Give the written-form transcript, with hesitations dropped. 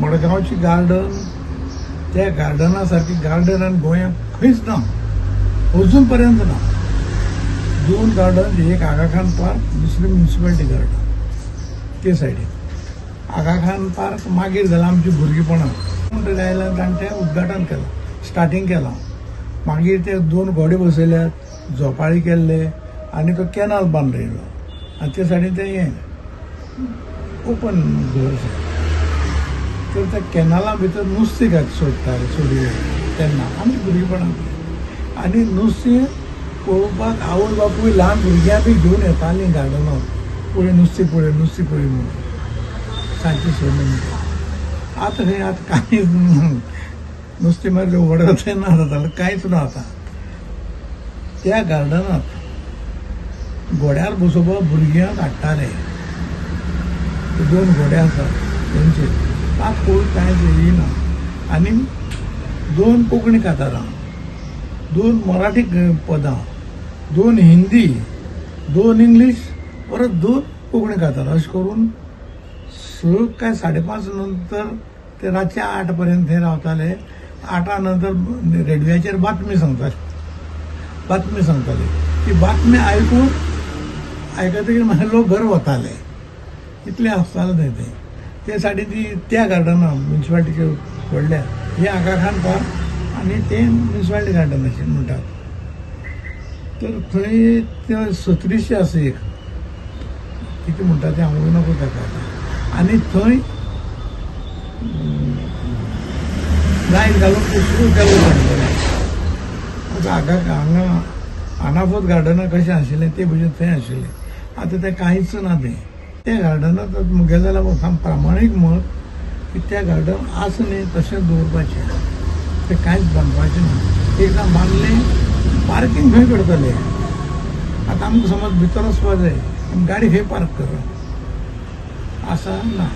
मडगांवची garden त्या गार्डना सारखी garden गोंयांत खंयच ना, अजून पर्यंत ना. 2 गार्डन, एक आगा खान पार्क, दुसरें म्युन्सिपालिटी गार्डन ते सायडीक. आगा खान पार्क मागीर जालां आमची भुरगेपणां आयल्यान ताणें तें उद्घाटन केलां, स्टार्टींग केलां. मागीर ते 2 घोडे बसयल्यात, झोपाळी केल्ले आनी तो कॅनल बांदलेलो आनी ते सायडीन तें हें ओपन दवरचें. तर त्या कॅनला भितर नुस्तें सोडटाले तेन्ना आमची भुरगेपणां. आनी नुस्तें पळोवपाक आवय बापूय ल्हान भुरग्यां बी घेवन येतालीं गार्डनांत. पळय नुस्तें म्हणून सांजचें 6 म्हणटा. आतां खंय आतां कांयच नुस्तें मारलें वडत ना जातालें, कांयच ना आतां. त्या गार्डनांत घोड्यार बसोवपाक भुरग्यांक हाडटाले. 2 घोडे आसात तेंचे ताक पळोवन कांयच येयना. आनी 2 कोंकणी कांतारां, 2 मराठी पदां, 2 हिंदी, 2 इंग्लीश, परत 2 कोंकणी कांतारां. अशें करून 6 काय 5:30 नंतर ते रातचे 8 पर्यंत थंय रावताले. 8 नंतर रेडिओचेर बातमी सांगताले. ती बातमी आयकतकीर मागीर लोक घर वताले. इतलें आसतालें थंय ते सायडीन त्या गार्डनां म्युन्सिपालिटीचे व्हडल्या हे आगा खान पार्क आनी ते म्युन्सिपालिटी गार्डन अशें म्हणटात. तर थंय ते 37 आसा एक कितें म्हणटा तें हांव नकळो ताका. आनी थंय लायट घालून सुरू केल्लो जाणटेले. आतां हांगा अनाफत गार्डनां कशें आशिल्लें ते भशेन थंय आशिल्लें. आतां तें कांयच ना तें. त्या गार्डनांत मुगे जाल्यार साम प्रामाणीक मत की त्या गार्डन आसा न्ही तशेंच दवरपाचें, तें कांयच बांदपाचें ना. एकदां बांदलें पार्कींग खंय करतले. आतां आमकां समज भितर वचपा जाय, गाडी खंय पार्क करप आसा ना.